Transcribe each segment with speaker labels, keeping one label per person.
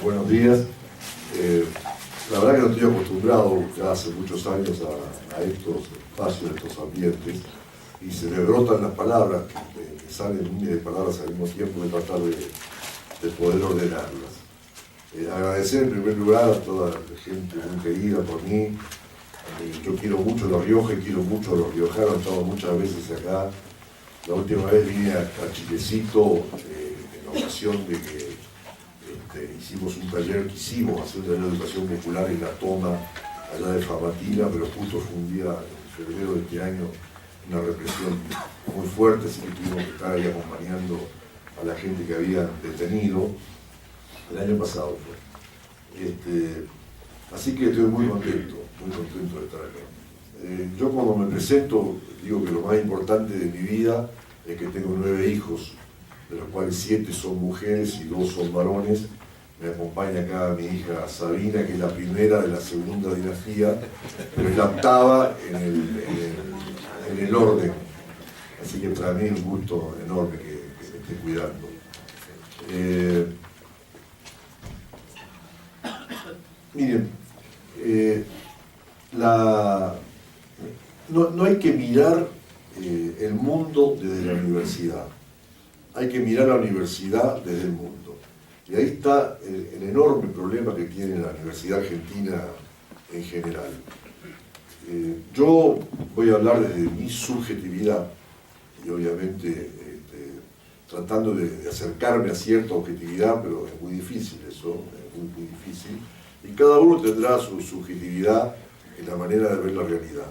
Speaker 1: Buenos días. La verdad que no estoy acostumbrado ya hace muchos años a estos espacios, a estos ambientes, y se me brotan las palabras, que salen miles de palabras al mismo tiempo y tratar de poder ordenarlas. Agradecer en primer lugar a toda la gente muy querida por mí. Yo quiero mucho La Rioja y quiero mucho a los riojanos, he estado muchas veces acá. La última vez vine a Chilecito en ocasión de que hicimos un taller que hicimos, hacer un taller de educación popular en La Toma, allá de Famatina, pero justo fue un día en febrero de este año, una represión muy fuerte, así que tuvimos que estar ahí acompañando a la gente que había detenido. El año pasado fue. Así que estoy muy contento de estar acá. Yo cuando me presento digo que lo más importante de mi vida es que tengo 9 hijos, de los cuales 7 son mujeres y 2 son varones. Me acompaña acá mi hija Sabina, que es la primera de la segunda dinastía, pero es la octava en el orden. Así que para mí es un gusto enorme que me esté cuidando. Miren, no hay que mirar el mundo desde la universidad, hay que mirar la universidad desde el mundo. Y ahí está el enorme problema que tiene la Universidad Argentina en general. Yo voy a hablar desde mi subjetividad y obviamente tratando de acercarme a cierta objetividad, pero es muy difícil eso, es muy difícil. Y cada uno tendrá su subjetividad en la manera de ver la realidad.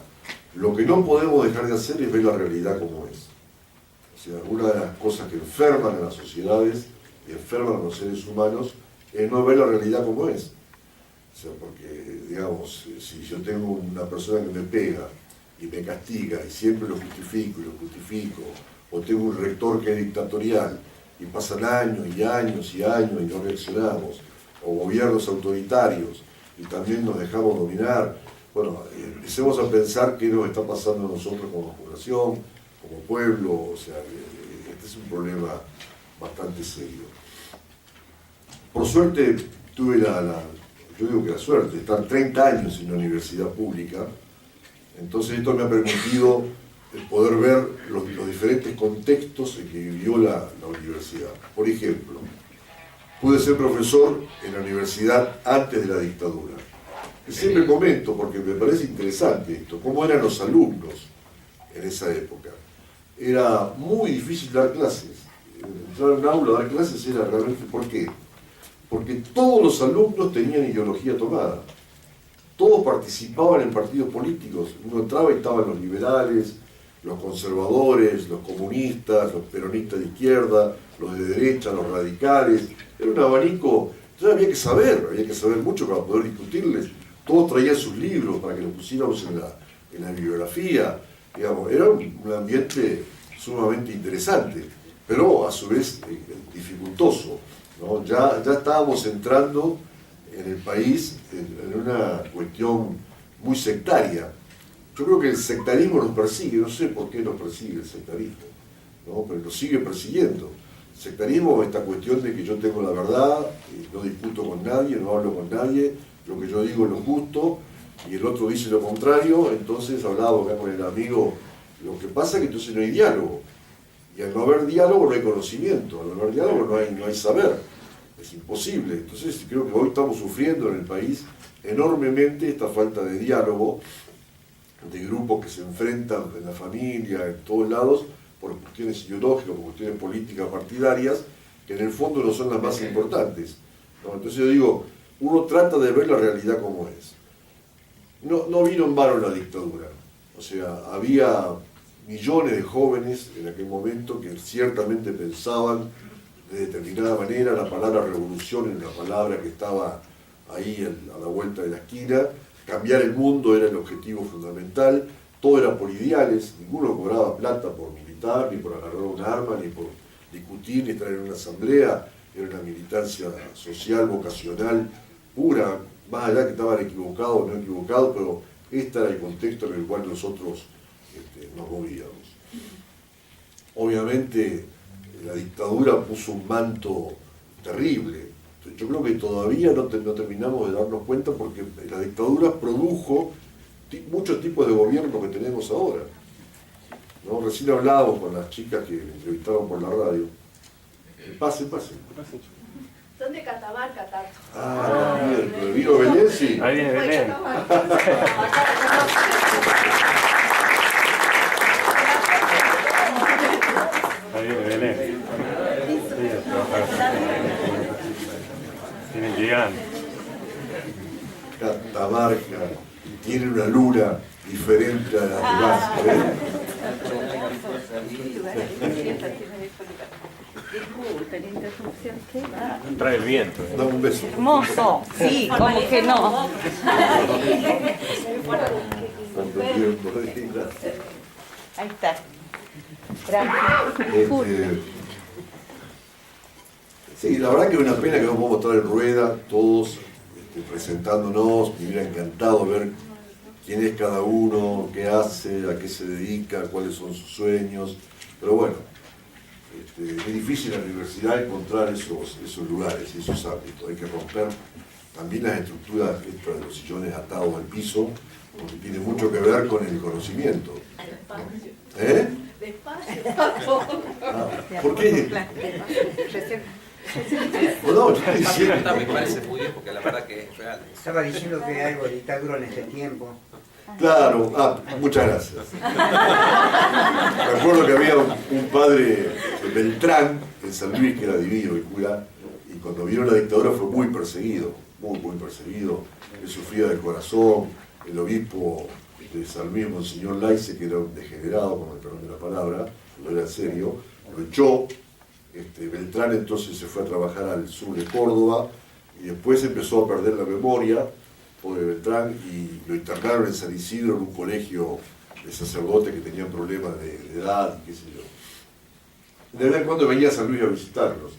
Speaker 1: Lo que no podemos dejar de hacer es ver la realidad como es. O sea, una de las cosas que enferman a las sociedades y enferman a los seres humanos es no ver la realidad como es. O sea, porque, digamos, si yo tengo una persona que me pega y me castiga y siempre lo justifico, o tengo un rector que es dictatorial y pasan años y años y años y no reaccionamos, o gobiernos autoritarios y también nos dejamos dominar, bueno, empecemos a pensar qué nos está pasando a nosotros como población, como pueblo. O sea, este es un problema bastante serio. Por suerte tuve yo digo que la suerte, de estar 30 años en la universidad pública, entonces esto me ha permitido poder ver los diferentes contextos en que vivió la universidad. Por ejemplo, pude ser profesor en la universidad antes de la dictadura. Y siempre comento, porque me parece interesante esto, cómo eran los alumnos en esa época. Era muy difícil dar clases. Entrar a un aula a dar clases era realmente... ¿Por qué? Porque todos los alumnos tenían ideología tomada. Todos participaban en partidos políticos. Uno entraba y estaban los liberales, los conservadores, los comunistas, los peronistas de izquierda, los de derecha, los radicales. Era un abanico. Entonces había que saber mucho para poder discutirles. Todos traían sus libros para que los pusiéramos en la bibliografía. Digamos, era un ambiente sumamente interesante, pero a su vez dificultoso, ¿no? Ya estábamos entrando en el país en una cuestión muy sectaria. Yo creo que el sectarismo nos persigue, no sé por qué nos persigue el sectarismo, ¿no? Pero nos sigue persiguiendo. El sectarismo es esta cuestión de que yo tengo la verdad, no discuto con nadie, no hablo con nadie, lo que yo digo es lo justo, y el otro dice lo contrario. Entonces hablaba acá con el amigo, lo que pasa es que entonces no hay diálogo, y al no haber diálogo no hay conocimiento, al no haber diálogo no hay saber, es imposible. Entonces creo que hoy estamos sufriendo en el país enormemente esta falta de diálogo, de grupos que se enfrentan en la familia, en todos lados, por cuestiones ideológicas, por cuestiones políticas partidarias, que en el fondo no son las más importantes, ¿no? Entonces yo digo, uno trata de ver la realidad como es. No vino en vano la dictadura. O sea, había millones de jóvenes en aquel momento que ciertamente pensaban de determinada manera. La palabra revolución era una palabra que estaba ahí a la vuelta de la esquina. Cambiar el mundo era el objetivo fundamental. Todo era por ideales. Ninguno cobraba plata por militar, ni por agarrar un arma, ni por discutir, ni estar en una asamblea. Era una militancia social, vocacional, pura, más allá que estaban equivocados o no equivocados, pero este era el contexto en el cual nosotros nos movíamos. Obviamente la dictadura puso un manto terrible. yo creo que todavía no terminamos de darnos cuenta porque la dictadura produjo muchos tipos de gobierno que tenemos ahora, ¿no? Recién hablábamos con las chicas que me entrevistaron por la radio. Pase.
Speaker 2: Son de Catamarca, Tato.
Speaker 1: Ah, bien, pero vino Belén, sí.
Speaker 3: Ahí viene Belén. Ahí viene Belén. Vienen llegando.
Speaker 1: Catamarca tiene una luna diferente a la demás,
Speaker 2: Disculpen la interrupción, ¿qué va?
Speaker 3: Trae el viento.
Speaker 1: Da un beso.
Speaker 2: Hermoso, sí, como que no.
Speaker 1: Tanto tiempo, gracias.
Speaker 2: Ahí está. Gracias.
Speaker 1: Sí, la verdad que es una pena que no podamos estar en rueda todos presentándonos. Me hubiera encantado ver quién es cada uno, qué hace, a qué se dedica, cuáles son sus sueños. Pero bueno, es difícil en la universidad encontrar esos lugares y esos ámbitos. Hay que romper también las estructuras de los sillones atados al piso, porque tiene mucho que ver con el conocimiento. ¿Eh?
Speaker 2: Despacio.
Speaker 1: ¿Por qué? No, yo estoy diciendo.
Speaker 4: Me parece muy bien porque la verdad que es real.
Speaker 5: Estaba diciendo que hay algo de dictadura en este tiempo.
Speaker 1: Claro, muchas gracias. Me acuerdo que había un padre Beltrán en San Luis que era divino, el cura, y cuando vino la dictadura fue muy perseguido, muy perseguido. Él sufría del corazón, el obispo de San Luis, Monseñor Laice, que era un degenerado, con el perdón de la palabra, no era serio, lo echó. Beltrán entonces se fue a trabajar al sur de Córdoba y después empezó a perder la memoria, pobre Beltrán, y lo internaron en San Isidro en un colegio de sacerdotes que tenían problemas de edad, qué sé yo. De vez en cuando venía a San Luis a visitarlos.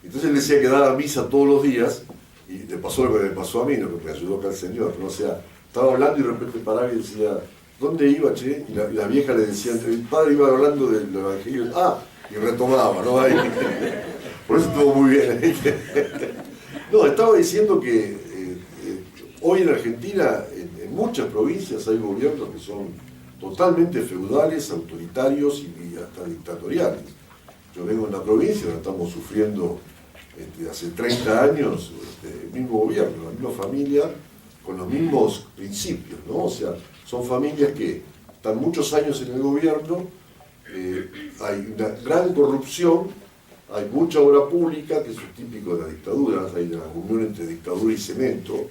Speaker 1: Entonces él decía que daba misa todos los días, y le pasó lo que me pasó a mí, lo que me ayudó acá el Señor, ¿no? O sea, estaba hablando y de repente paraba y decía, ¿dónde iba, che? Y la vieja le decía, el padre iba hablando del evangelio, y retomaba, ¿no? Ahí. Por eso estuvo muy bien. No, estaba diciendo que hoy en Argentina, en muchas provincias hay gobiernos que son totalmente feudales, autoritarios y hasta dictatoriales. Yo vengo de una provincia donde estamos sufriendo hace 30 años el mismo gobierno, la misma familia, con los mismos principios, ¿no? O sea, son familias que están muchos años en el gobierno, hay una gran corrupción, hay mucha obra pública, que es típico de las dictaduras, hay una unión entre dictadura y cemento,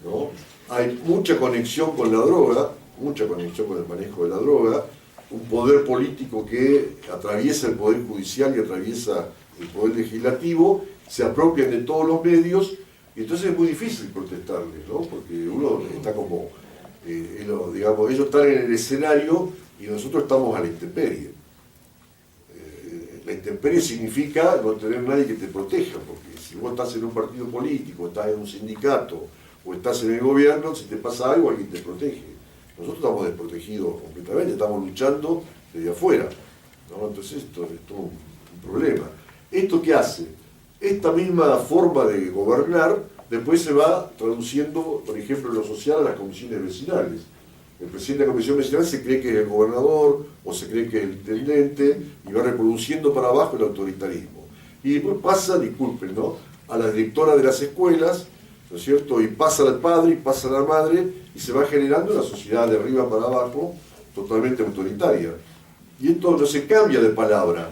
Speaker 1: ¿no? Hay mucha conexión con la droga, mucha conexión con el manejo de la droga, un poder político que atraviesa el poder judicial y atraviesa el poder legislativo, se apropian de todos los medios, y entonces es muy difícil protestarles, ¿no? Porque uno está como, digamos, ellos están en el escenario y nosotros estamos a la intemperie. La intemperie significa no tener nadie que te proteja, porque si vos estás en un partido político, estás en un sindicato o estás en el gobierno, si te pasa algo, alguien te protege. Nosotros estamos desprotegidos completamente, estamos luchando desde afuera, ¿no? Entonces esto es todo un problema. ¿Esto qué hace? Esta misma forma de gobernar después se va traduciendo, por ejemplo, en lo social a las comisiones vecinales. El presidente de la comisión vecinal se cree que es el gobernador o se cree que es el intendente y va reproduciendo para abajo el autoritarismo. Y después pasa, disculpen, ¿no?, a la directora de las escuelas, ¿no es cierto?, y pasa al padre y pasa a la madre y se va generando una sociedad de arriba para abajo totalmente autoritaria. Y esto no se cambia de palabra.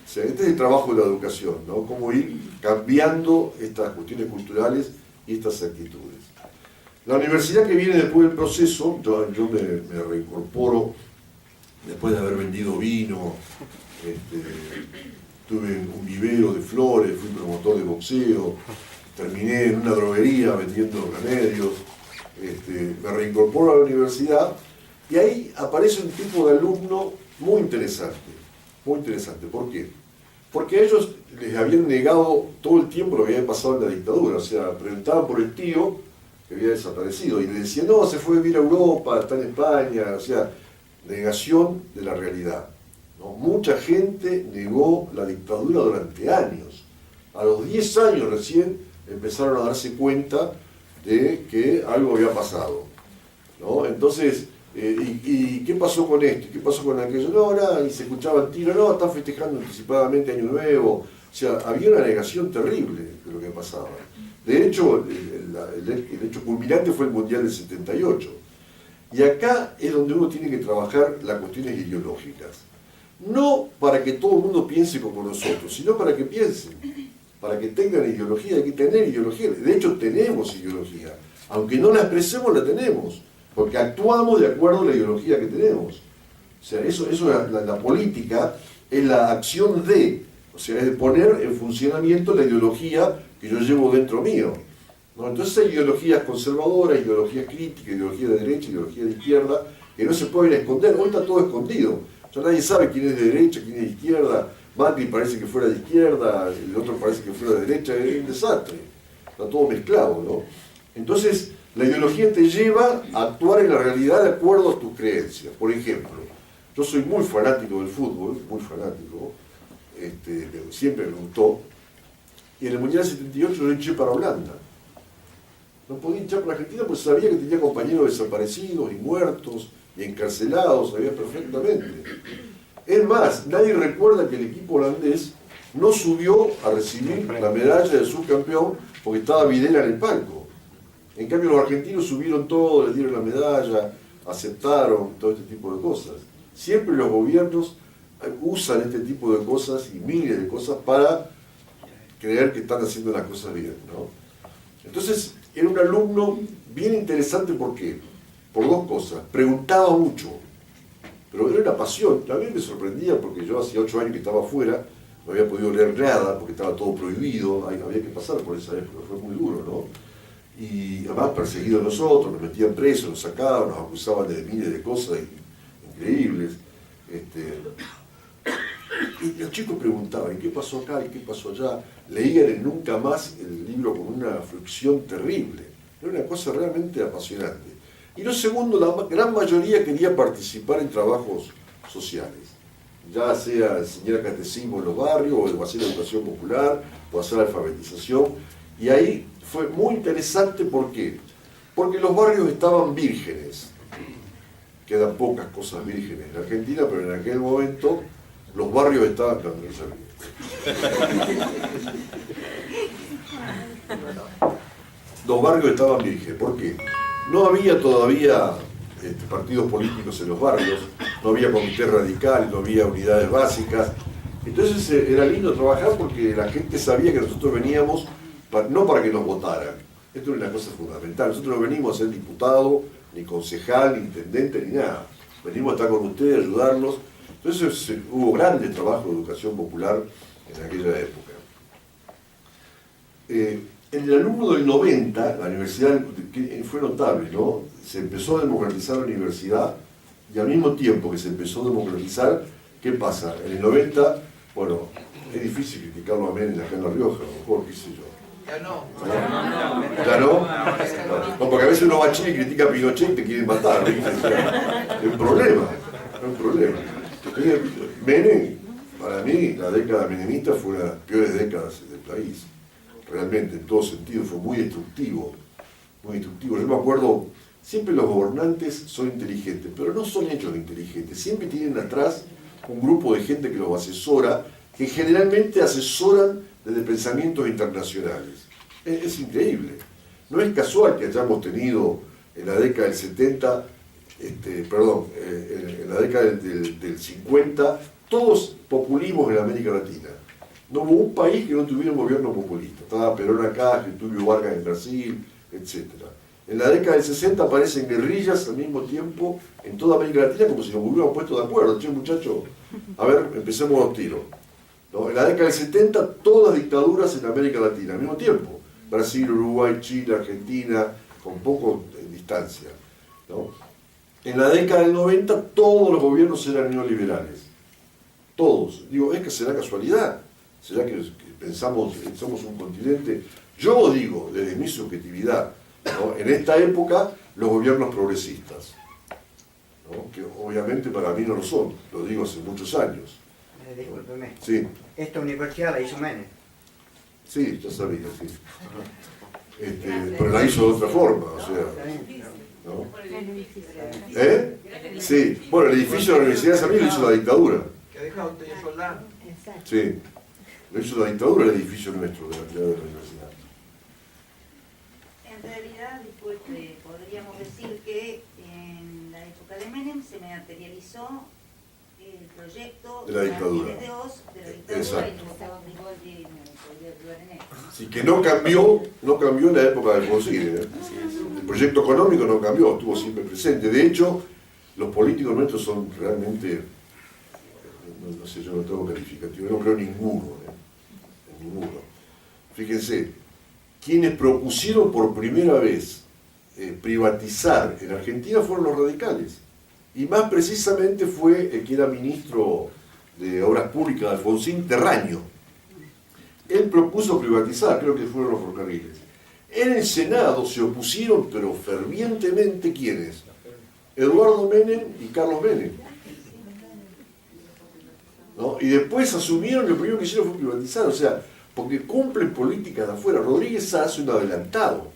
Speaker 1: O sea, este es el trabajo de la educación, ¿no?, cómo ir cambiando estas cuestiones culturales y estas actitudes. La universidad que viene después del proceso, yo me reincorporo después de haber vendido vino, tuve un vivero de flores, fui promotor de boxeo, terminé en una droguería vendiendo remedios, me reincorporo a la universidad y ahí aparece un tipo de alumno muy interesante. ¿Por qué? Porque a ellos les habían negado todo el tiempo lo que había pasado en la dictadura, o sea, preguntaban por el tío que había desaparecido y le decían, no, se fue a vivir a Europa, está en España, o sea, negación de la realidad, ¿no? Mucha gente negó la dictadura durante años. A los 10 años recién empezaron a darse cuenta de que algo había pasado, ¿no? Entonces, ¿y qué pasó con esto? ¿Qué pasó con aquello? No, nada, y se escuchaban tiros, no, están festejando anticipadamente Año Nuevo. O sea, había una negación terrible de lo que pasaba. De hecho, el hecho culminante fue el Mundial del 78. Y acá es donde uno tiene que trabajar las cuestiones ideológicas. No para que todo el mundo piense como nosotros, sino para que piensen, para que tengan ideología. Hay que tener ideología. De hecho, tenemos ideología. Aunque no la expresemos, la tenemos. Porque actuamos de acuerdo a la ideología que tenemos. O sea, eso la política es la acción de, o sea, es de poner en funcionamiento la ideología que yo llevo dentro mío, ¿no? Entonces hay ideologías conservadoras, ideologías críticas, ideología de derecha, ideología de izquierda, que no se pueden esconder. Hoy está todo escondido. Ya nadie sabe quién es de derecha, quién es de izquierda. Macri parece que fuera de izquierda, el otro parece que fuera de derecha. Es un desastre. Está todo mezclado, ¿no? Entonces, la ideología te lleva a actuar en la realidad de acuerdo a tus creencias. Por ejemplo, yo soy muy fanático del fútbol, muy fanático, siempre me gustó, y en el Mundial 78 yo hinché para Holanda. No podía hinchar para Argentina porque sabía que tenía compañeros desaparecidos y muertos y encarcelados, sabía perfectamente. Es más, nadie recuerda que el equipo holandés no subió a recibir la medalla de subcampeón porque estaba Videla en el palco. En cambio los argentinos subieron todo, les dieron la medalla, aceptaron todo este tipo de cosas. Siempre los gobiernos usan este tipo de cosas y miles de cosas para creer que están haciendo las cosas bien, ¿no? Entonces, era un alumno bien interesante, ¿por qué? Por dos cosas. Preguntaba mucho, pero era una pasión. A mí me sorprendía porque yo hacía 8 años que estaba afuera, no había podido leer nada porque estaba todo prohibido, había que pasar por esa época, fue muy duro, ¿no? Y además perseguidos nosotros, nos metían presos, nos sacaban, nos acusaban de miles de cosas increíbles. Y los chicos preguntaban, ¿qué pasó acá y qué pasó allá? Leían en Nunca Más el libro con una fricción terrible. Era una cosa realmente apasionante. Y lo segundo, la gran mayoría quería participar en trabajos sociales. Ya sea enseñar catecismo en los barrios, o hacer educación popular, o hacer alfabetización. Y ahí fue muy interesante, ¿por qué? Porque los barrios estaban vírgenes. Quedan pocas cosas vírgenes en Argentina, pero en aquel momento los barrios estaban... Los barrios estaban vírgenes. ¿Por qué? No había todavía partidos políticos en los barrios, no había comités radicales, no había unidades básicas. Entonces era lindo trabajar porque la gente sabía que nosotros veníamos no para que nos votaran. Esto es una cosa fundamental. Nosotros no venimos a ser diputado, ni concejal, ni intendente, ni nada. Venimos a estar con ustedes, a ayudarlos. Entonces hubo grandes trabajos de educación popular en aquella época. En el alumno del 90, la universidad fue notable, ¿no? Se empezó a democratizar la universidad y al mismo tiempo que se empezó a democratizar, ¿qué pasa? En el 90, bueno, es difícil criticarlo a Menem acá en La Rioja, a lo mejor, qué sé yo.
Speaker 4: Ya no.
Speaker 1: ¿Ya no? No, porque a veces uno va a Chile y critica a Pinochet y te quieren matar, ¿viste? O sea, es un problema, es un problema. Entonces, Menem, para mí, la década menemista fue una de las peores décadas del país. Realmente, en todo sentido, fue muy destructivo, muy destructivo. Yo me acuerdo, siempre los gobernantes son inteligentes, pero no son hechos de inteligentes. Siempre tienen atrás un grupo de gente que los asesora, que generalmente asesoran desde pensamientos internacionales. Es increíble. No es casual que hayamos tenido en la década del 70, en la década del 50, todos populismos en América Latina. No hubo un país que no tuviera un gobierno populista. Estaba Perón acá, Getúlio Vargas en Brasil, etc. En la década del 60 aparecen guerrillas al mismo tiempo en toda América Latina, como si nos hubiéramos puesto de acuerdo. Che, muchachos, a ver, empecemos los tiros. ¿No? En la década del 70, todas dictaduras en América Latina, al mismo tiempo. Brasil, Uruguay, Chile, Argentina, con poco distancia. ¿No? En la década del 90, todos los gobiernos eran neoliberales. Todos. Digo, es que será casualidad. ¿Será que pensamos que somos un continente? Yo digo, desde mi subjetividad, ¿no? En esta época, los gobiernos progresistas, ¿no? Que obviamente para mí no lo son, lo digo hace muchos años.
Speaker 5: Discúlpeme.
Speaker 1: Sí.
Speaker 5: Esta universidad la hizo Menem.
Speaker 1: Sí, ya sabía, sí. Pero la hizo de otra forma, o sea, ¿no? ¿Eh? Sí, bueno, el edificio de la Universidad de San Miguel lo hizo la dictadura.
Speaker 4: Que ha dejado usted soldado.
Speaker 1: Sí, lo hizo la dictadura el edificio nuestro de la universidad.
Speaker 6: En realidad, disculpe, podríamos decir que en la época de Menem se materializó el proyecto
Speaker 1: De la dictadura.
Speaker 6: Martínez de Oz, de la dictadura,
Speaker 1: Exacto.
Speaker 6: y Garibaldi me podría ayudar en esto.
Speaker 1: Así que no cambió en la época de Alfonsín, ¿eh? El proyecto económico no cambió, estuvo siempre presente. De hecho, los políticos nuestros son realmente, no sé, yo no tengo calificativo, no creo ninguno, en ninguno. Fíjense, quienes propusieron por primera vez privatizar en Argentina fueron los radicales. Y más precisamente fue el que era ministro de Obras Públicas de Alfonsín, Terraño. Él propuso privatizar, creo que fueron los ferrocarriles. En el Senado se opusieron, pero fervientemente, ¿quiénes? Eduardo Menem y Carlos Menem. ¿No? Y después asumieron, lo primero que hicieron fue privatizar, o sea, porque cumplen políticas de afuera. Rodríguez Sá hace un adelantado.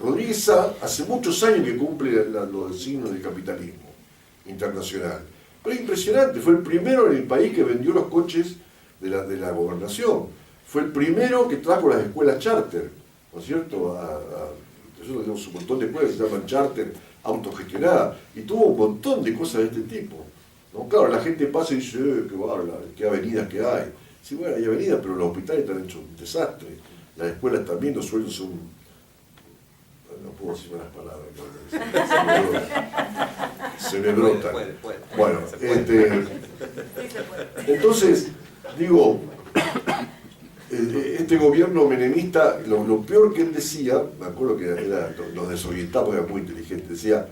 Speaker 1: Rodríguez Sá hace muchos años que cumple los signos del capitalismo internacional. Pero es impresionante, fue el primero en el país que vendió los coches de la gobernación. Fue el primero que trajo las escuelas charter, ¿no es cierto? Nosotros tenemos un montón de escuelas que se llaman charter, autogestionadas, y tuvo un montón de cosas de este tipo. ¿No? Claro, la gente pasa y dice, qué avenidas que hay. Sí, bueno, hay avenidas, pero los hospitales están hechos un desastre. Las escuelas también, los sueldos son... No puedo decir malas palabras. Se me brotan.
Speaker 4: Puede.
Speaker 1: Bueno,
Speaker 4: Se puede.
Speaker 1: entonces, digo, este gobierno menemista, lo peor que él decía, me acuerdo que nos desorientamos, era muy inteligente, decía,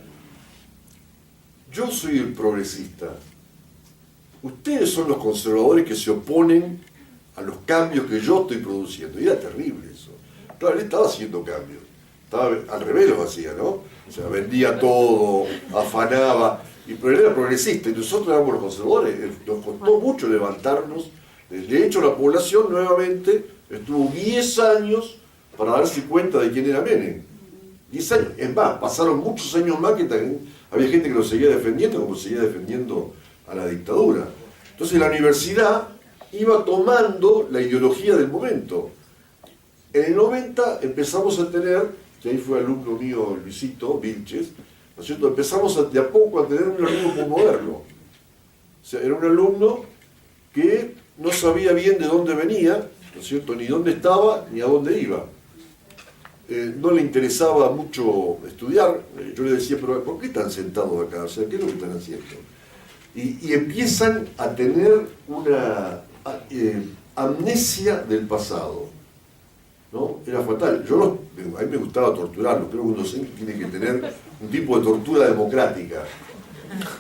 Speaker 1: yo soy el progresista, ustedes son los conservadores que se oponen a los cambios que yo estoy produciendo. Y era terrible eso. Claro, él estaba haciendo cambios. Al revés lo hacía, ¿no? O sea, vendía todo, afanaba, pero él era progresista y nosotros éramos los conservadores. Nos costó mucho levantarnos. De hecho, la población nuevamente estuvo 10 años para darse cuenta de quién era Menem. 10 años. Es más, pasaron muchos años más que también había gente que lo seguía defendiendo, como seguía defendiendo a la dictadura. Entonces la universidad iba tomando la ideología del momento. En el 90 empezamos a tener, que ahí fue alumno mío Luisito Vilches, ¿no es cierto? Empezamos de a poco a tener un alumno muy moderno. O sea, era un alumno que no sabía bien de dónde venía, ¿no es cierto? Ni dónde estaba, ni a dónde iba. No le interesaba mucho estudiar. Yo le decía, pero ¿por qué están sentados acá? O sea, ¿qué es lo que están haciendo? Y empiezan a tener una amnesia del pasado, ¿no? Era fatal. A mí me gustaba torturarlo. Creo que un docente tiene que tener un tipo de tortura democrática.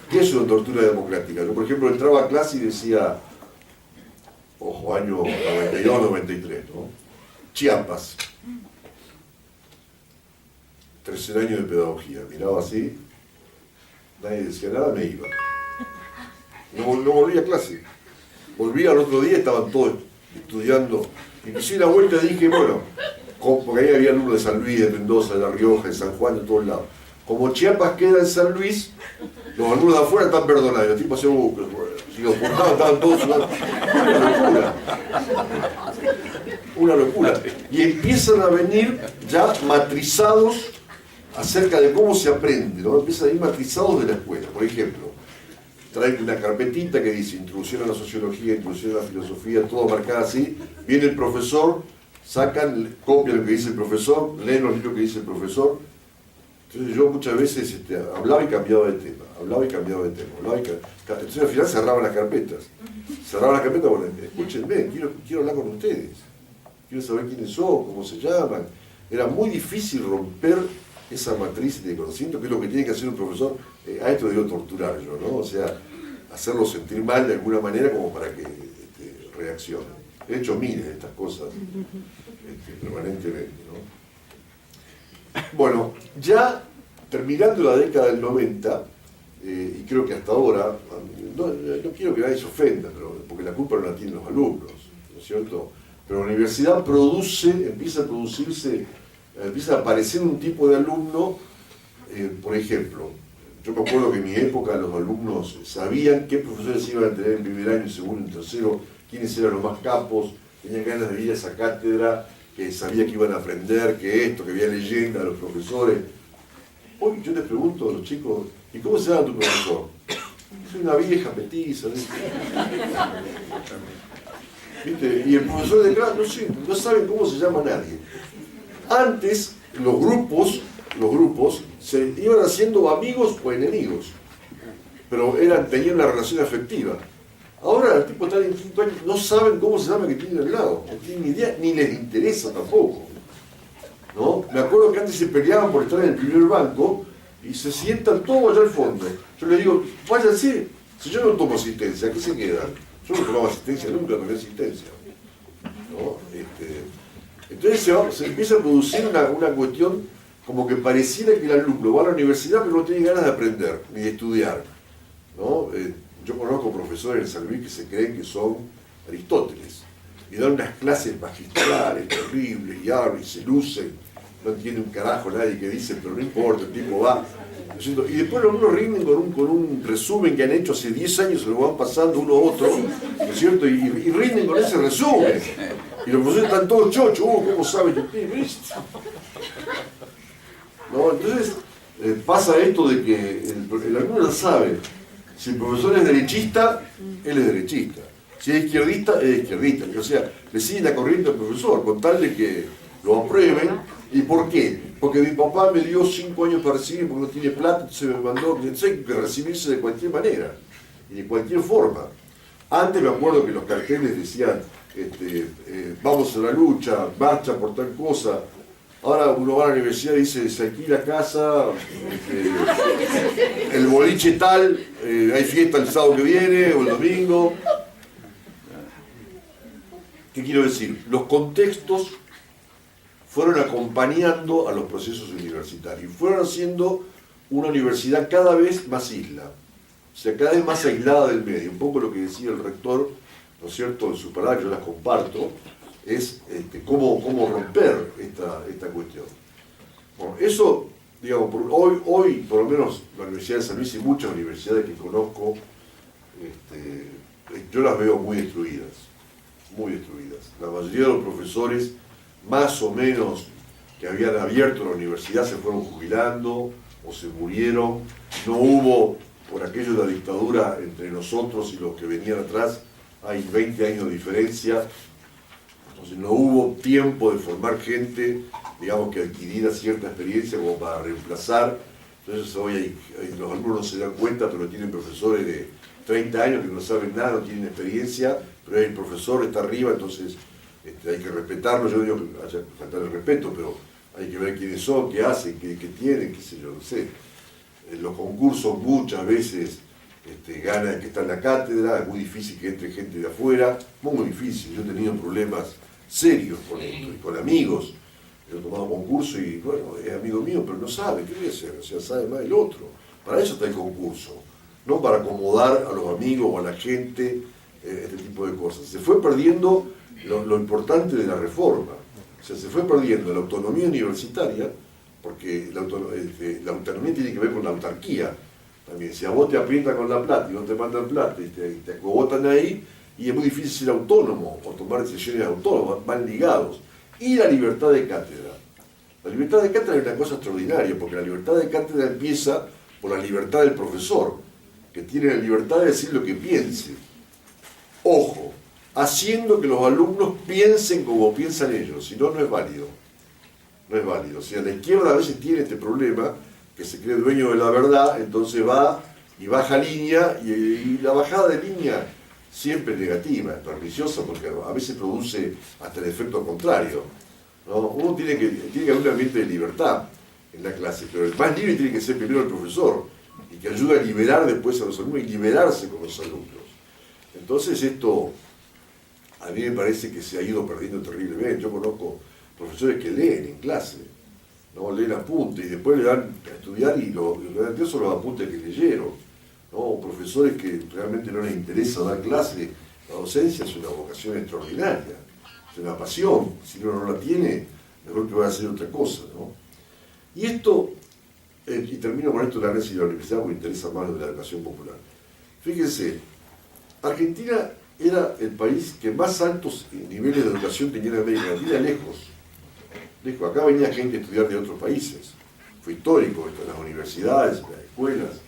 Speaker 1: ¿Qué es una tortura democrática? Yo, por ejemplo, entraba a clase y decía, ojo, año 92, 93, ¿no? Chiapas. 13 años de pedagogía. Miraba así, nadie decía nada, me iba. No volví a clase. Volví al otro día, estaban todos estudiando. Inclusive la vuelta dije, bueno, porque ahí había alumnos de San Luis, de Mendoza, de La Rioja, de San Juan, de todos lados. Como Chiapas queda en San Luis, los alumnos de afuera están perdonados. Los tipos si los juntaban, estaban todos sudando. Una locura. Una locura. Y empiezan a venir ya matrizados acerca de cómo se aprende, ¿no? Empiezan a ir matrizados de la escuela. Por ejemplo, traen una carpetita que dice introducción a la sociología, introducción a la filosofía, todo marcado así. Viene el profesor, copian lo que dice el profesor, leen los libros que dice el profesor. Entonces yo muchas veces hablaba y cambiaba de tema, Entonces al final cerraban las carpetas. Bueno, escúchenme, quiero hablar con ustedes. Quiero saber quiénes son, cómo se llaman. Era muy difícil romper esa matriz de conocimiento, que es lo que tiene que hacer un profesor. A esto debo torturar yo, ¿no? O sea, hacerlo sentir mal de alguna manera como para que reaccione. He hecho miles de estas cosas permanentemente, ¿no? Bueno, ya terminando la década del 90, y creo que hasta ahora, no quiero que nadie se ofenda, pero porque la culpa no la tienen los alumnos, ¿no es cierto? Pero la universidad empieza a aparecer un tipo de alumno, por ejemplo, yo me acuerdo que en mi época los alumnos sabían qué profesores iban a tener en primer año, en segundo, en tercero, quiénes eran los más capos, tenían ganas de ir a esa cátedra, que sabía que iban a aprender, que esto, que había leyenda de los profesores. Hoy yo les pregunto a los chicos, ¿y cómo se llama tu profesor? Soy una vieja petiza, ¿viste? Y el profesor de acá, no saben cómo se llama nadie. Antes los grupos se iban haciendo amigos o enemigos, pero tenían una relación afectiva. Ahora el tipo está en quinto año, no saben cómo se llama que tiene al lado, no tienen ni idea, ni les interesa tampoco, ¿no? Me acuerdo que antes se peleaban por estar en el primer banco y se sientan todos allá al fondo. Yo les digo, váyanse, si yo no tomo asistencia, ¿a qué se quedan? Yo no tomaba asistencia, nunca tomé asistencia, ¿no? Entonces se empieza a producir una cuestión como que pareciera que el alumno va a la universidad pero no tiene ganas de aprender, ni de estudiar, ¿no? Yo conozco profesores en San Luis que se creen que son Aristóteles y dan unas clases magistrales terribles y hablan y se lucen, no entiende un carajo nadie que dice, pero no importa, el tipo va, ¿no es cierto? Y después los alumnos rinden con un resumen que han hecho hace 10 años, se lo van pasando uno a otro, ¿no es cierto? Y rinden con ese resumen. Y los profesores están todos chochos, ¿cómo saben usted? ¿Viste? ¿No? Entonces pasa esto de que el alumno no sabe. Si el profesor es derechista, él es derechista. Si es izquierdista, es izquierdista. O sea, le sigue la corriente al profesor, con tal de que lo aprueben. ¿Y por qué? Porque mi papá me dio 5 años para recibir porque no tiene plata, entonces me mandó que recibirse de cualquier manera y de cualquier forma. Antes me acuerdo que los carteles decían, vamos a la lucha, marcha por tal cosa. Ahora uno va a la universidad y dice, se alquila casa, el boliche tal, hay fiesta el sábado que viene o el domingo. ¿Qué quiero decir? Los contextos fueron acompañando a los procesos universitarios, fueron haciendo una universidad cada vez más isla, o sea, cada vez más aislada del medio. Un poco lo que decía el rector, ¿no es cierto?, en sus palabras, que yo las comparto, es cómo romper esta cuestión. Bueno, eso, digamos, hoy, por lo menos la Universidad de San Luis y muchas universidades que conozco, yo las veo muy destruidas, muy destruidas. La mayoría de los profesores, más o menos, que habían abierto la universidad se fueron jubilando o se murieron. No hubo, por aquello de la dictadura entre nosotros y los que venían atrás, hay 20 años de diferencia. Entonces no hubo tiempo de formar gente, digamos, que adquiriera cierta experiencia como para reemplazar. Entonces hoy los alumnos no se dan cuenta, pero tienen profesores de 30 años que no saben nada, no tienen experiencia, pero el profesor está arriba, entonces hay que respetarlo. Yo digo que haya que faltar el respeto, pero hay que ver quiénes son, qué hacen, qué tienen, qué sé yo, no sé. Los concursos muchas veces gana el que está en la cátedra, es muy difícil que entre gente de afuera, muy difícil. Yo he tenido problemas serios con esto, y con amigos. Yo he tomado concurso y, bueno, es amigo mío, pero no sabe, ¿qué voy a hacer? O sea, sabe más el otro. Para eso está el concurso, no para acomodar a los amigos o a la gente, este tipo de cosas. Se fue perdiendo lo importante de la reforma. O sea, se fue perdiendo la autonomía universitaria, porque la autonomía tiene que ver con la autarquía también. Si a vos te aprietan con la plata y no te mandan plata y te acogotan ahí, y es muy difícil ser autónomo o tomar decisiones autónomas, van ligados. Y la libertad de cátedra. La libertad de cátedra es una cosa extraordinaria, porque la libertad de cátedra empieza por la libertad del profesor, que tiene la libertad de decir lo que piense. Ojo, haciendo que los alumnos piensen como piensan ellos, si no, no es válido. No es válido. O sea, la izquierda a veces tiene este problema, que se cree dueño de la verdad, entonces va y baja línea, y la bajada de línea siempre es negativa, es perniciosa, porque a veces produce hasta el efecto contrario, ¿no? Uno tiene que haber un ambiente de libertad en la clase, pero el más libre tiene que ser primero el profesor, y que ayude a liberar después a los alumnos y liberarse con los alumnos. Entonces esto a mí me parece que se ha ido perdiendo terriblemente. Yo conozco profesores que leen en clase, ¿no? Leen apuntes y después le dan a estudiar y lo dan son los apuntes que leyeron, ¿no? Profesores que realmente no les interesa dar clase. La docencia es una vocación extraordinaria, es una pasión, si uno no la tiene, mejor que vaya a hacer otra cosa, ¿no? Y esto, y termino con esto de la análisis de la universidad porque me interesa más lo de la educación popular. Fíjense, Argentina era el país que más altos niveles de educación tenía en América Latina, lejos. Lejos. Acá venía gente a estudiar de otros países. Fue histórico esto, en las universidades, en las escuelas.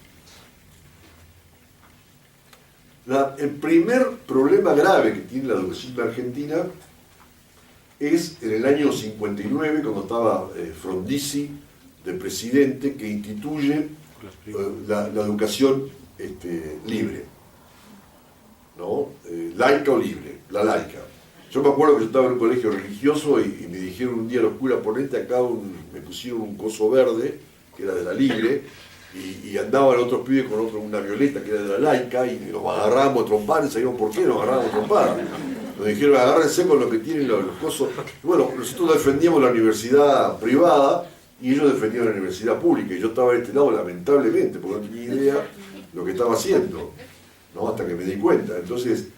Speaker 1: El primer problema grave que tiene la educación de Argentina es en el año 59, cuando estaba Frondizi de presidente, que instituye la educación libre, ¿no? Laica o libre, la laica. Yo me acuerdo que yo estaba en un colegio religioso y me dijeron un día los curas, ponete acá, me pusieron un coso verde, que era de la libre, y andaban otros pibes con una violeta que era de la laica, y nos agarrábamos a trompar, y sabíamos por qué nos agarrábamos a trompar. Nos dijeron, agárrense con lo que tienen los cosos. Bueno, nosotros defendíamos la universidad privada, y ellos defendían la universidad pública, y yo estaba de este lado lamentablemente, porque no tenía idea lo que estaba haciendo, ¿no? Hasta que me di cuenta. Entonces,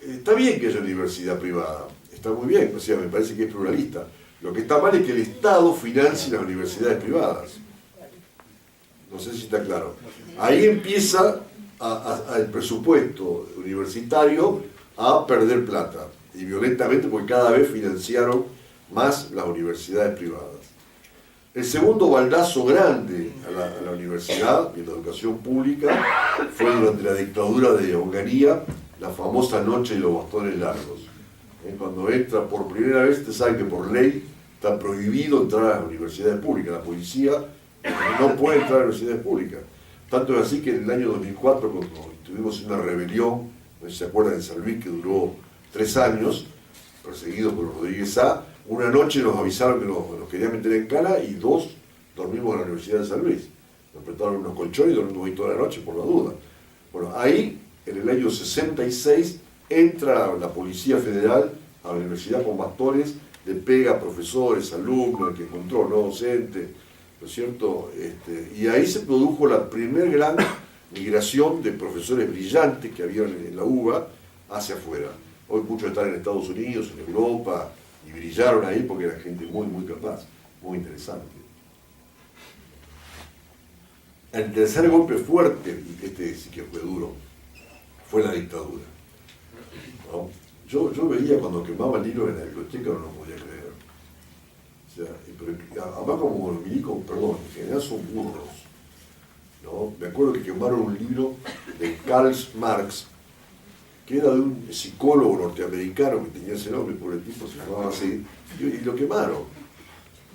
Speaker 1: está bien que haya universidad privada, está muy bien, o sea, me parece que es pluralista. Lo que está mal es que el Estado financie las universidades privadas. No sé si está claro. Ahí empieza el presupuesto universitario a perder plata, y violentamente, porque cada vez financiaron más las universidades privadas. El segundo baldazo grande a la universidad y a la educación pública fue durante la dictadura de Onganía, la famosa noche de los bastones largos. Cuando entra por primera vez, usted sabe que por ley está prohibido entrar a las universidades públicas. La policía no puede entrar a las universidades públicas. Tanto es así que en el año 2004, cuando tuvimos una rebelión, no sé si se acuerdan, en San Luis, que duró 3 años, perseguidos por Rodríguez A, una noche nos avisaron que nos querían meter en cana, y 2 dormimos en la Universidad de San Luis. Nos prestaron unos colchones y dormimos ahí toda la noche por la duda. Bueno, ahí, en el año 66, entra la Policía Federal a la universidad con bastones, le pega a profesores, alumnos, el que encontró, no docentes, ¿no es cierto? Y ahí se produjo la primer gran migración de profesores brillantes que había en la UBA hacia afuera. Hoy muchos están en Estados Unidos, en Europa, y brillaron ahí porque era gente muy, muy capaz, muy interesante. El tercer golpe fuerte, y este sí que fue duro, fue la dictadura, ¿no? Yo veía cuando quemaban libros en la biblioteca, no lo podía creer. O sea, pero, además como los milicos, perdón, en general son burros, ¿no? Me acuerdo que quemaron un libro de Karl Marx, que era de un psicólogo norteamericano que tenía ese nombre, por el tipo se llamaba así, y lo quemaron,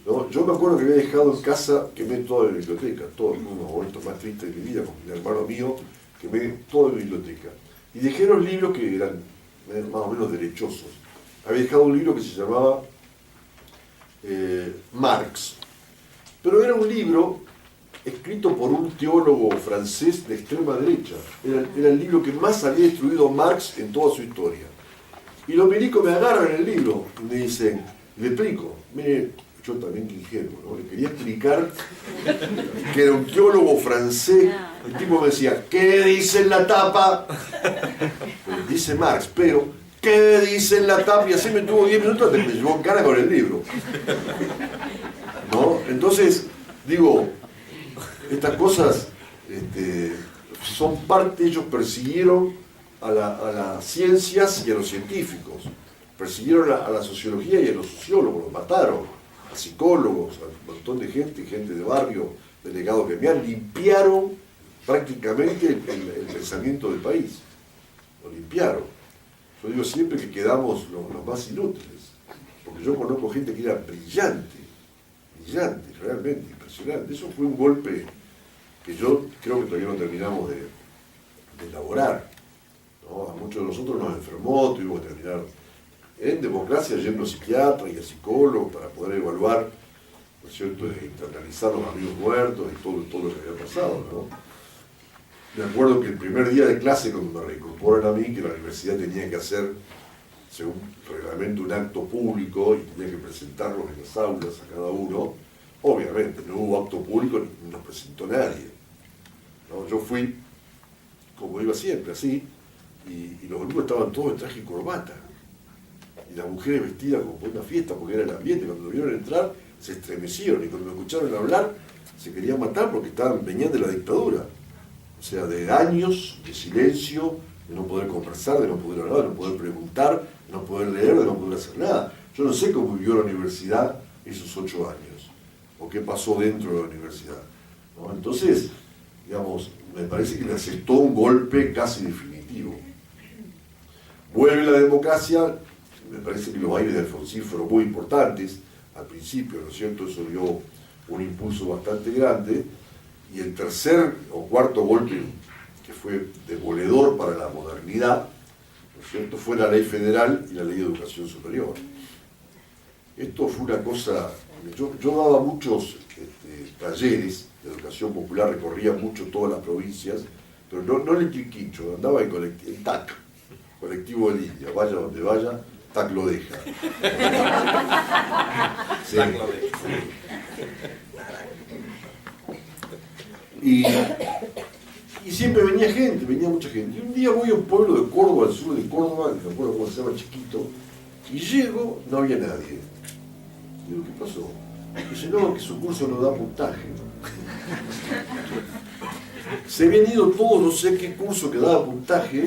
Speaker 1: ¿no? Yo me acuerdo que había dejado en casa, quemé toda la biblioteca, todo, uno de los momentos más tristes de mi vida, con mi hermano mío, quemé toda la biblioteca. Y dejé los libros que eran más o menos derechosos. Había dejado un libro que se llamaba Marx, pero era un libro escrito por un teólogo francés de extrema derecha. Era el libro que más había destruido Marx en toda su historia. Y los milicos me agarran el libro y me dicen, le explico, mire, yo también que ingenuo, ¿no? Le quería explicar que era un teólogo francés. El tipo me decía, ¿qué dice en la tapa? Pues dice Marx, pero ¿qué dice en la tapa? Y así me tuvo 10 minutos hasta que me llevó en cara con el libro, ¿no? Entonces, digo, estas cosas son parte, ellos persiguieron a las ciencias y a los científicos, persiguieron a la sociología y a los sociólogos, los mataron, a psicólogos, a un montón de gente de barrio, delegados que limpiaron prácticamente el pensamiento del país, lo limpiaron. Yo digo siempre que quedamos los más inútiles, porque yo conozco gente que era brillante, realmente impresionante. Eso fue un golpe que yo creo que todavía no terminamos de elaborar, ¿no? A muchos de nosotros nos enfermó, tuvimos que terminar en democracia yendo a psiquiatras y a psicólogos para poder evaluar, ¿no es cierto?, internalizar los amigos muertos y todo lo que había pasado, ¿no? Me acuerdo que el primer día de clase, cuando me reincorporan a mí, que la universidad tenía que hacer, según reglamento, un acto público y tenía que presentarlos en las aulas a cada uno. Obviamente, no hubo acto público, ni nos presentó nadie, ¿no? Yo fui, como iba siempre, así, y los grupos estaban todos en traje y corbata. y las mujeres vestidas como por una fiesta, porque era el ambiente. Cuando lo vieron entrar, se estremecieron, y cuando me escucharon hablar, se querían matar porque estaban empeñando la dictadura. O sea, de años de silencio, de no poder conversar, de no poder hablar, de no poder preguntar, de no poder leer, de no poder hacer nada. Yo no sé cómo vivió la universidad esos 8 años, o qué pasó dentro de la universidad, ¿no? Entonces, digamos, me parece que le aceptó un golpe casi definitivo. Vuelve la democracia, me parece que los aires de Alfonsín fueron muy importantes al principio, ¿no es cierto? Eso dio un impulso bastante grande, y el tercer o cuarto golpe, que fue demoledor para la modernidad, ¿no es cierto?, fue la ley federal y la ley de educación superior. Esto fue una cosa, yo daba muchos talleres de educación popular, recorría mucho todas las provincias, pero no en el Quirquincho, andaba en TAC, colectivo de Lidia, vaya donde vaya, TAC lo deja. Sí.
Speaker 4: TAC lo deja.
Speaker 1: Y siempre venía gente, venía mucha gente. Y un día voy a un pueblo de Córdoba, al sur de Córdoba, no me acuerdo cómo se llama, chiquito, y llego, no había nadie. Digo, ¿qué pasó? Dice, no, que su curso no da puntaje. Se habían ido todos, no sé qué curso que daba puntaje.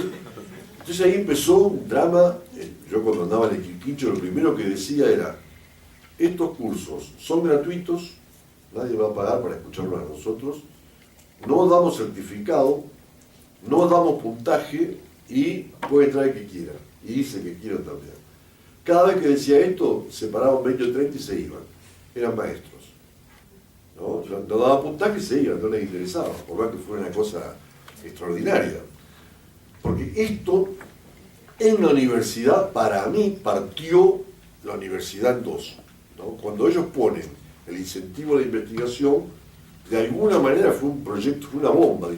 Speaker 1: Entonces ahí empezó un drama. Yo cuando andaba en el Quirquincho, lo primero que decía era, estos cursos son gratuitos, nadie va a pagar para escucharlos a nosotros, no damos certificado, no damos puntaje y puede entrar el que quiera. Y dice que quiera también. Cada vez que decía esto, se paraban 20 o 30 y se iban. Eran maestros. No daba puntaje y se iban, no les interesaba, por más que fuera una cosa extraordinaria. Porque esto, en la universidad, para mí, partió la universidad en dos, ¿no? Cuando ellos ponen el incentivo a la investigación, de alguna manera fue un proyecto, fue una bomba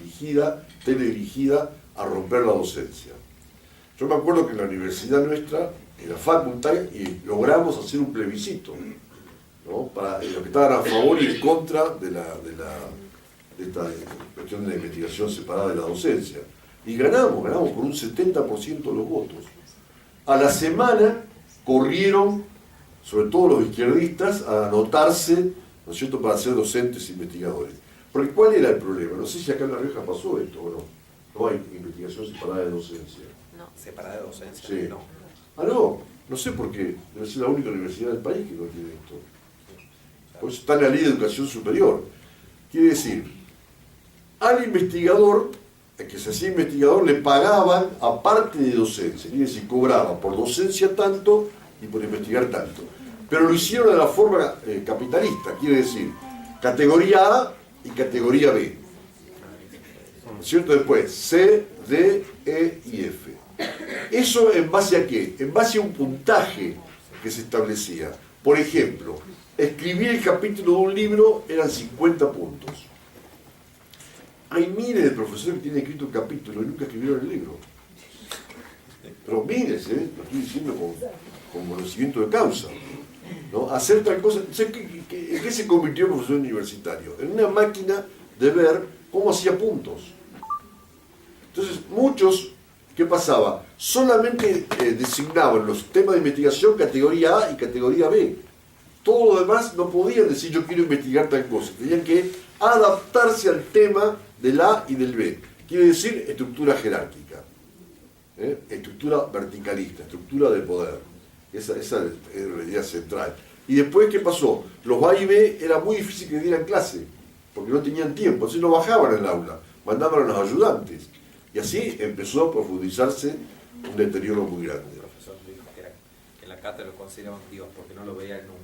Speaker 1: teledirigida a romper la docencia. Yo me acuerdo que en la universidad nuestra, en la facultad, y logramos hacer un plebiscito, ¿no?, para los que estaban a favor y en contra de esta cuestión de la investigación separada de la docencia. Y ganamos por un 70% de los votos. A la semana corrieron, sobre todo los izquierdistas, a anotarse, ¿no es cierto?, para ser docentes e investigadores. Porque ¿cuál era el problema? No sé si acá en La Rioja pasó esto o no. No hay investigación separada de docencia.
Speaker 4: No, separada de docencia,
Speaker 1: sí.
Speaker 4: No.
Speaker 1: Ah, no sé por qué. Debe ser la única universidad del país que no tiene esto. Por eso está en la ley de educación superior. Quiere decir, al investigador, el que se hacía investigador, le pagaban aparte de docencia. Quiere decir, cobraba por docencia tanto y por investigar tanto. Pero lo hicieron de la forma capitalista. Quiere decir, categoría A y categoría B. ¿No es cierto? Después, C, D, E y F. ¿Eso en base a qué? En base a un puntaje que se establecía. Por ejemplo, escribir el capítulo de un libro eran 50 puntos. Hay miles de profesores que tienen escrito un capítulo y nunca escribieron el libro. Pero miles, lo estoy diciendo con conocimiento de causa, ¿no? Hacer tal cosa. ¿En qué se convirtió el profesor universitario? En una máquina de ver cómo hacía puntos. Entonces, muchos, ¿qué pasaba? Solamente designaban los temas de investigación categoría A y categoría B. Todo lo demás no podían decir yo quiero investigar tal cosa. Tenían que adaptarse al tema del A y del B. Quiere decir estructura jerárquica, estructura verticalista, estructura de poder. Esa es la idea central. Y después, ¿qué pasó? Los A y B era muy difícil que dieran clase, porque no tenían tiempo, así no bajaban al aula, mandaban a los ayudantes. Y así empezó a profundizarse un deterioro muy grande.
Speaker 4: El profesor dijo que en la cátedra lo consideraban Dios porque no lo veían nunca.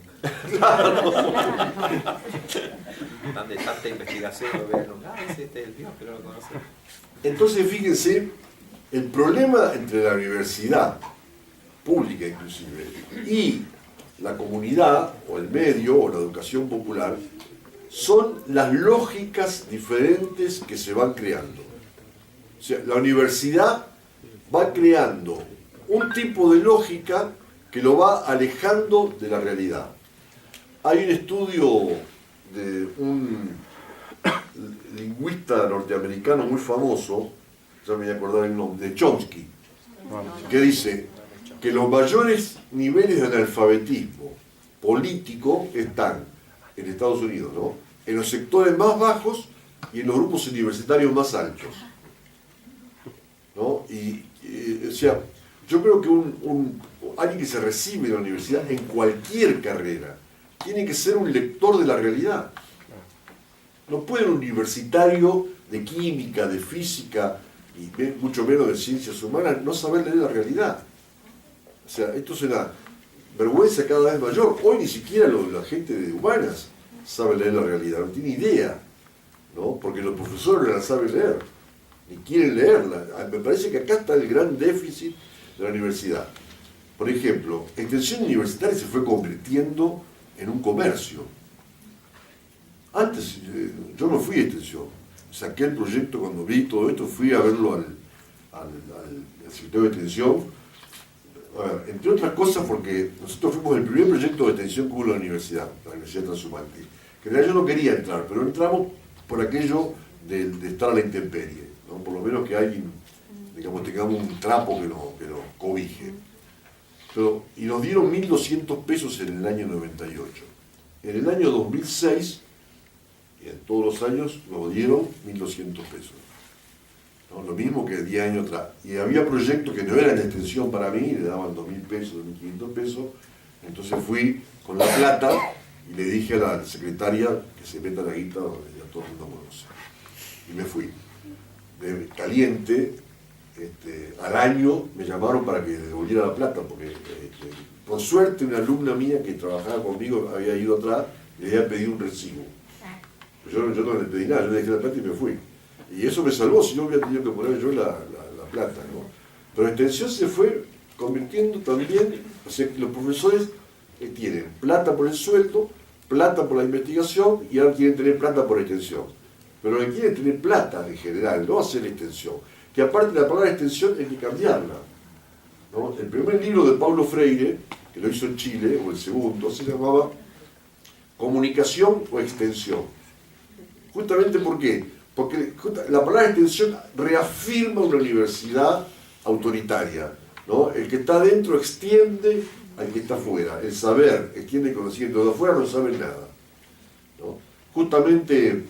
Speaker 4: De tanta investigación lo veían nunca. Este es el Dios, pero no lo conocen.
Speaker 1: Entonces, fíjense, el problema entre la universidad pública inclusive y la comunidad o el medio o la educación popular son las lógicas diferentes que se van creando. O sea, la universidad va creando un tipo de lógica que lo va alejando de la realidad. Hay un estudio de un lingüista norteamericano muy famoso, ya me voy a acordar el nombre, de Chomsky, que dice, que los mayores niveles de analfabetismo político están en Estados Unidos, ¿no? En los sectores más bajos y en los grupos universitarios más altos, ¿no? O sea, yo creo que alguien que se recibe en la universidad en cualquier carrera tiene que ser un lector de la realidad. No puede un universitario de química, de física y mucho menos de ciencias humanas no saber leer la realidad. O sea, esto es una vergüenza cada vez mayor. Hoy ni siquiera la gente de humanas sabe leer la realidad, no tiene idea, ¿no? Porque los profesores no la saben leer, ni quieren leerla. Me parece que acá está el gran déficit de la universidad. Por ejemplo, extensión universitaria se fue convirtiendo en un comercio. Antes, yo no fui a extensión, saqué el proyecto cuando vi todo esto, fui a verlo al secretario de extensión. A ver, entre otras cosas porque nosotros fuimos el primer proyecto de extensión que hubo en la Universidad Transhumante. Que en realidad yo no quería entrar, pero entramos por aquello de estar a la intemperie, ¿no? Por lo menos que alguien, digamos, tengamos un trapo que nos cobije. Y nos dieron 1.200 pesos en el año 98. En el año 2006, y en todos los años, nos dieron 1.200 pesos. ¿No? Lo mismo que 10 años atrás. Y había proyectos que no eran de extensión para mí, le daban 2.000 pesos, 2.500 pesos. Entonces fui con la plata y le dije a la secretaria que se meta la guita donde ya todo el mundo conoce. Y me fui. De caliente, al año me llamaron para que devolviera la plata, porque por suerte una alumna mía que trabajaba conmigo había ido atrás y le había pedido un recibo. Pero yo no le pedí nada, yo le dejé la plata y me fui. Y eso me salvó, si no hubiera tenido que poner yo la plata, ¿no? Pero extensión se fue convirtiendo también, o sea, que los profesores tienen plata por el sueldo, plata por la investigación y ahora quieren tener plata por extensión. Pero lo que quieren es tener plata en general, no hacer extensión. Que aparte de la palabra extensión hay que cambiarla, ¿no? El primer libro de Paulo Freire, que lo hizo en Chile, o el segundo, se llamaba Comunicación o Extensión. Justamente ¿por qué? Porque la palabra extensión reafirma una universidad autoritaria, ¿no? El que está adentro extiende al que está afuera. El saber extiende el conocimiento. De afuera no saben nada, ¿no? Justamente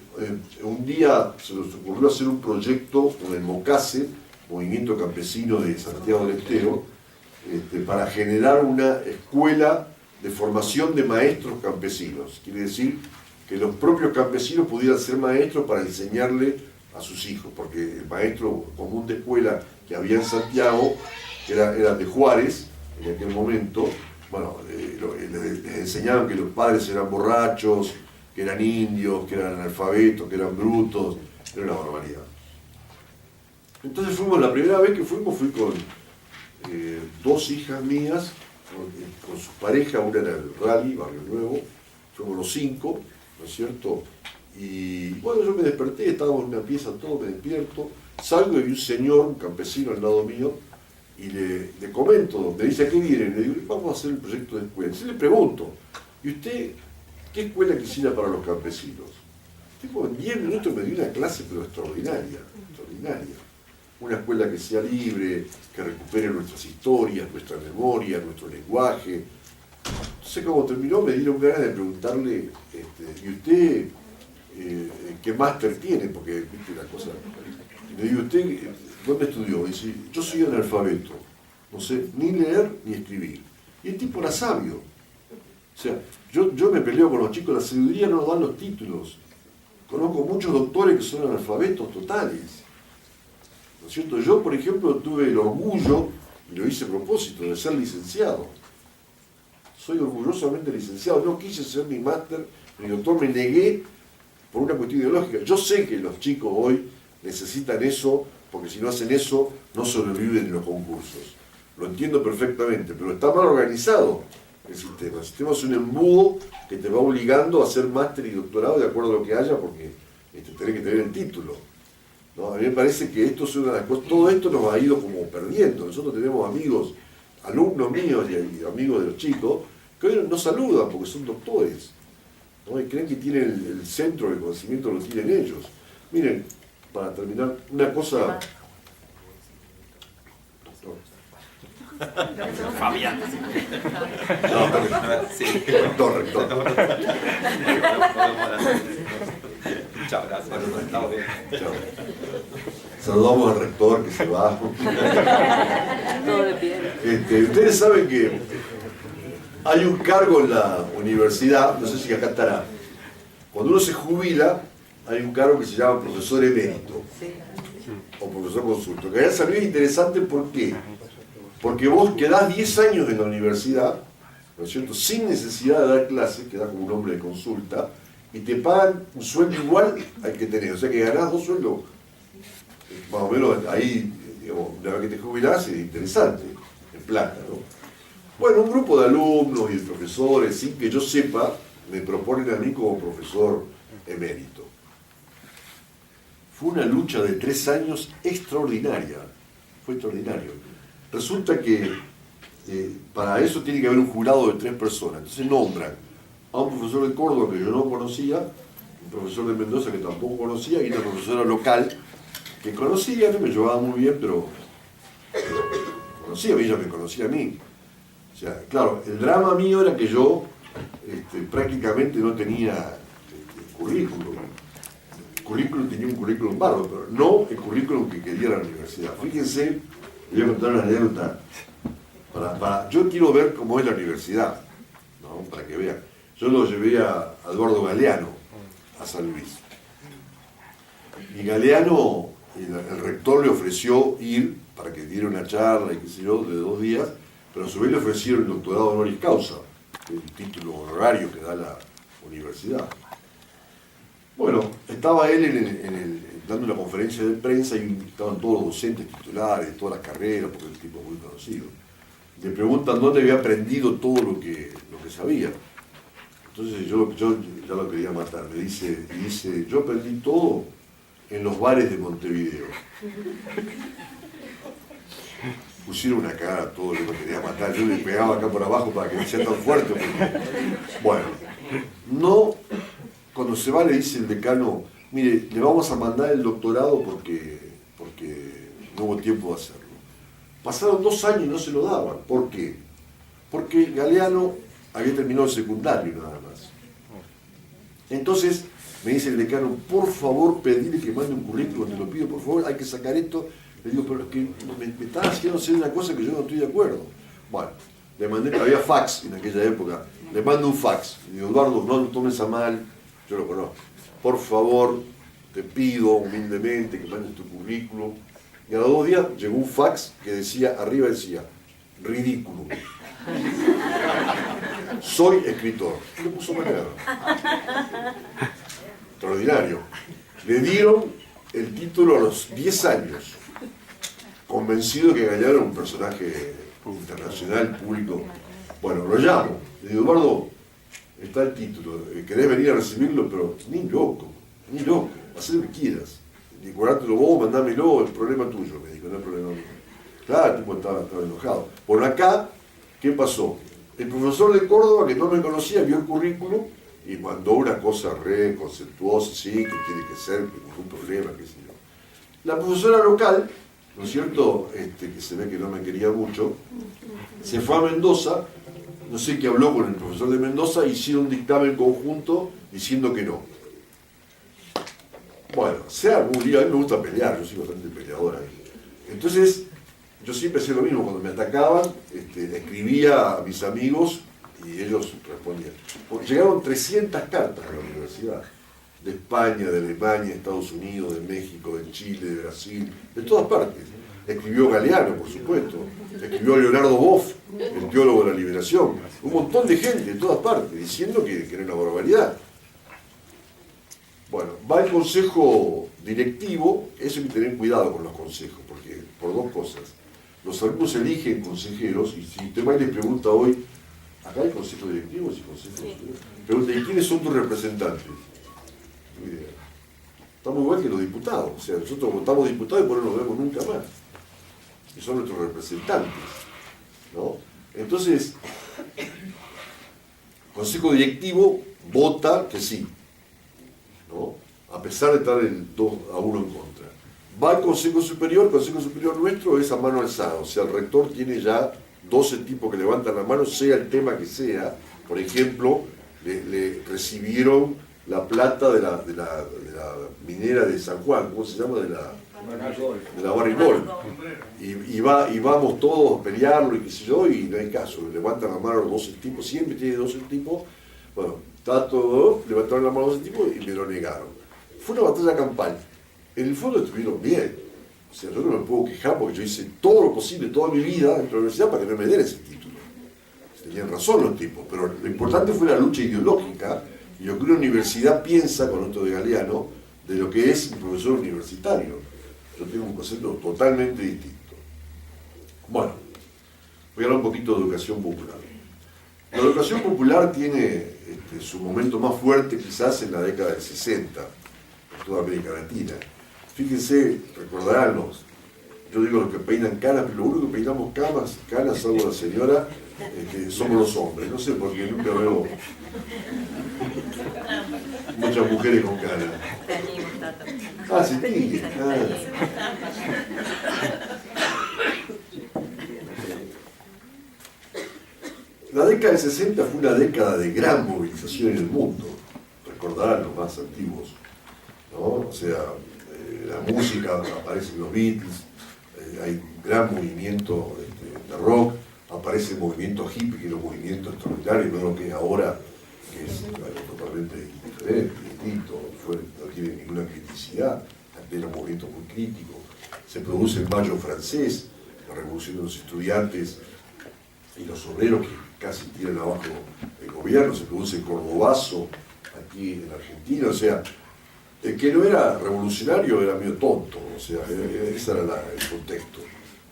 Speaker 1: un día se nos ocurrió hacer un proyecto con el MOCASE, Movimiento Campesino de Santiago del Estero, para generar una escuela de formación de maestros campesinos. Quiere decir que los propios campesinos pudieran ser maestros para enseñarle a sus hijos, porque el maestro común de escuela que había en Santiago era de Juárez, en aquel momento, bueno, les enseñaban que los padres eran borrachos, que eran indios, que eran analfabetos, que eran brutos, era una barbaridad. Entonces fuimos, la primera vez que fuimos, fui con dos hijas mías, con su pareja, una era el Rally, Barrio Nuevo, fuimos los 5, ¿no es cierto? Y bueno, yo me desperté, estábamos en una pieza, todo, me despierto, salgo y vi un señor, un campesino al lado mío, y le comento, me dice, ¿a qué vienen? Le digo, vamos a hacer el proyecto de escuela. Entonces le pregunto, ¿y usted qué escuela quisiera para los campesinos? Tipo, en 10 minutos me dio una clase, pero extraordinaria, extraordinaria. Una escuela que sea libre, que recupere nuestras historias, nuestra memoria, nuestro lenguaje. Entonces, como terminó, me dieron ganas de preguntarle, ¿y usted qué máster tiene? Porque, viste, la cosa... Y le digo, ¿usted dónde estudió? Y dice, yo soy analfabeto, no sé ni leer ni escribir. Y el tipo era sabio. O sea, yo me peleo con los chicos, la sabiduría no nos dan los títulos. Conozco muchos doctores que son analfabetos totales. ¿No es cierto? Yo, por ejemplo, tuve el orgullo, y lo hice a propósito, de ser licenciado. Soy orgullosamente licenciado, no quise ser ni máster ni doctor, me negué por una cuestión ideológica. Yo sé que los chicos hoy necesitan eso, porque si no hacen eso, no sobreviven en los concursos. Lo entiendo perfectamente, pero está mal organizado el sistema. El sistema es un embudo que te va obligando a hacer máster y doctorado de acuerdo a lo que haya, porque tenés que tener el título, ¿no? A mí me parece que esto es una de las cosas, todo esto nos ha ido como perdiendo. Nosotros tenemos amigos, alumnos míos y amigos de los chicos, que hoy nos saludan porque son doctores, ¿no? Y creen que tienen el centro del conocimiento, lo tienen ellos. Miren, para terminar, una cosa...
Speaker 4: Fabián.
Speaker 1: No,
Speaker 4: Sí.
Speaker 1: rector.
Speaker 4: Chao, gracias. Estamos bien.
Speaker 1: Chao. Saludamos al rector que se va.
Speaker 2: Todo de pie.
Speaker 1: Ustedes saben que hay un cargo en la universidad, no sé si acá estará. Cuando uno se jubila, hay un cargo que se llama profesor emérito o profesor consulto. Que allá salió interesante, ¿por qué? Porque vos quedás 10 años en la universidad, ¿no es cierto?, sin necesidad de dar clases, quedás como un hombre de consulta, y te pagan un sueldo igual al que tenés. O sea que ganás 2 sueldos, más o menos ahí, digamos, una vez que te jubilás, es interesante, en plata, ¿no? Bueno, un grupo de alumnos y de profesores, sin que yo sepa, me proponen a mí como profesor emérito. Fue una lucha de 3 años extraordinaria, fue extraordinario. Resulta que para eso tiene que haber un jurado de 3 personas, entonces nombran a un profesor de Córdoba que yo no conocía, un profesor de Mendoza que tampoco conocía, y una profesora local que conocía, no me llevaba muy bien, pero conocía, ella me conocía a mí. O sea, claro, el drama mío era que yo prácticamente no tenía currículum. El currículum tenía un currículum bárbaro, pero no el currículum que quería la universidad. Fíjense, voy a contar una anécdota. Yo quiero ver cómo es la universidad, ¿no? Para que vean. Yo lo llevé a Eduardo Galeano a San Luis. Y Galeano, el rector le ofreció ir para que diera una charla y qué sé yo, de 2 días, pero a su vez le ofrecieron el doctorado honoris causa, el título honorario que da la universidad. Bueno, estaba él dando una conferencia de prensa y estaban todos los docentes titulares de todas las carreras, porque el tipo es muy conocido. Le preguntan dónde había aprendido todo lo que sabía. Entonces yo ya lo quería matar. Me dice, yo aprendí todo en los bares de Montevideo. Pusieron una cara a todo, yo lo quería matar. Yo le pegaba acá por abajo para que no sea tan fuerte. Porque... Bueno, no, cuando se va le dice el decano, mire, le vamos a mandar el doctorado porque no hubo tiempo de hacerlo. Pasaron 2 años y no se lo daban. ¿Por qué? Porque Galeano había terminado el secundario nada más. Entonces me dice el decano, por favor, pedirle que mande un currículum, te lo pido, por favor, hay que sacar esto. Le digo, pero es que me están haciendo hacer una cosa que yo no estoy de acuerdo. Bueno, le mandé, había fax en aquella época, le mando un fax. Le digo, Eduardo, no lo tomes a mal, yo lo conozco. Por favor, te pido humildemente que mandes tu currículum. Y a los 2 días llegó un fax que decía, arriba decía, ridículo. Soy escritor. Y le puso manera. Extraordinario. Le dieron el título a los 10 años. Convencido que Galeano era un personaje internacional, público. Bueno, lo llamo. Le digo, Eduardo, está el título. ¿Querés venir a recibirlo? Pero ni loco. Haz lo que quieras. Y guardátelo vos, mandámelo, el problema tuyo, me dijo, no es problema mío. Claro, el tipo estaba enojado. Por acá, ¿qué pasó? El profesor de Córdoba, que no me conocía, vio el currículum y mandó una cosa re conceptuosa, sí, que tiene que ser, que ningún problema, qué sé yo. La profesora local, ¿no es cierto?, que se ve que no me quería mucho, se fue a Mendoza, no sé qué habló con el profesor de Mendoza, hicieron un dictamen conjunto diciendo que no. Bueno, sea algún día, a mí me gusta pelear, yo soy bastante peleador ahí. Entonces, yo siempre hacía lo mismo, cuando me atacaban, escribía a mis amigos y ellos respondían. Porque llegaron 300 cartas a la universidad, de España, de Alemania, de Estados Unidos, de México, de Chile, de Brasil, de todas partes. Escribió Galeano, por supuesto, escribió Leonardo Boff, el teólogo de la liberación, un montón de gente de todas partes, diciendo que era una barbaridad. Bueno, va el consejo directivo, eso hay que tener cuidado con los consejos, porque por 2 cosas. Los alumnos eligen consejeros, y si usted va y les pregunta hoy, acá hay consejos directivos y consejos. Pregunta, ¿y quiénes son tus representantes? Estamos igual que los diputados, o sea, nosotros votamos diputados y por eso no nos vemos nunca más. Y son nuestros representantes, ¿no? Entonces, el consejo directivo vota que sí, ¿no? A pesar de estar el 2-1 en contra. Va al Consejo Superior nuestro es a mano alzada, o sea, el rector tiene ya 12 tipos que levantan la mano, sea el tema que sea. Por ejemplo, le recibieron la plata de la minera de San Juan, ¿cómo se llama? De la Barrigol. Y vamos todos a pelearlo y qué sé yo, y no hay caso. Levantan la mano los 12 tipos, siempre tiene 12 tipos. Bueno, está todo, levantaron la mano los 12 tipos y me lo negaron. Fue una batalla campal. En el fondo estuvieron bien. O sea, yo no me puedo quejar porque yo hice todo lo posible, toda mi vida en la universidad para que no me den ese título. Tenían razón los tipos, pero lo importante fue la lucha ideológica y lo que una universidad piensa, con esto de Galeano, de lo que es un profesor universitario. Yo tengo un concepto totalmente distinto. Bueno, voy a hablar un poquito de educación popular. La educación popular tiene su momento más fuerte quizás en la década del 60, en toda América Latina. Fíjense, recordarán yo digo los que peinan canas, pero lo único que peinamos canas, salvo la señora, somos los hombres. No sé por qué nunca veo muchas mujeres con canas. Ah, se tiñe. La década del 60 fue una década de gran movilización en el mundo. Recordarán los más antiguos, ¿no? O sea, la música, aparecen los Beatles, hay un gran movimiento de rock, aparece el movimiento hippie, que es un movimiento extraordinario, no lo que es ahora, que es totalmente diferente, distinto, no tiene ninguna criticidad, también es un movimiento muy crítico. Se produce el Mayo francés, la revolución de los estudiantes y los obreros que casi tiran abajo el gobierno, se produce el Cordobazo aquí en Argentina, o sea, el que no era revolucionario era medio tonto, o sea, ese era el contexto.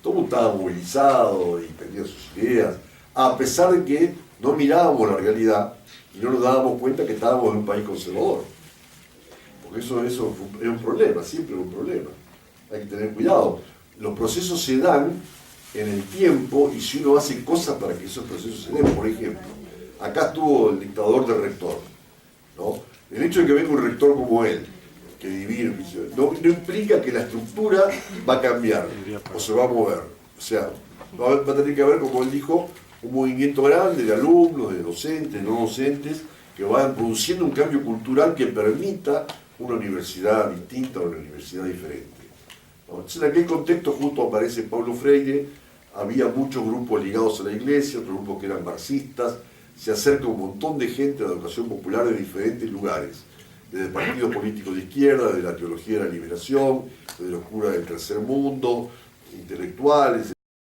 Speaker 1: Todo el mundo estaba movilizado y tenía sus ideas, a pesar de que no mirábamos la realidad y no nos dábamos cuenta que estábamos en un país conservador. Porque eso es un problema, siempre es un problema. Hay que tener cuidado. Los procesos se dan en el tiempo y si uno hace cosas para que esos procesos se den, por ejemplo, acá estuvo el dictador del rector, ¿no? El hecho de que venga un rector como él, que divide, no implica que la estructura va a cambiar o se va a mover. O sea, va a tener que haber, como él dijo, un movimiento grande de alumnos, de docentes, no docentes, que vayan produciendo un cambio cultural que permita una universidad distinta o una universidad diferente. Entonces, en aquel contexto justo aparece Paulo Freire, había muchos grupos ligados a la iglesia, otros grupos que eran marxistas, se acerca un montón de gente a la educación popular de diferentes lugares, desde partidos políticos de izquierda, de la teología de la liberación, de los curas del tercer mundo, intelectuales,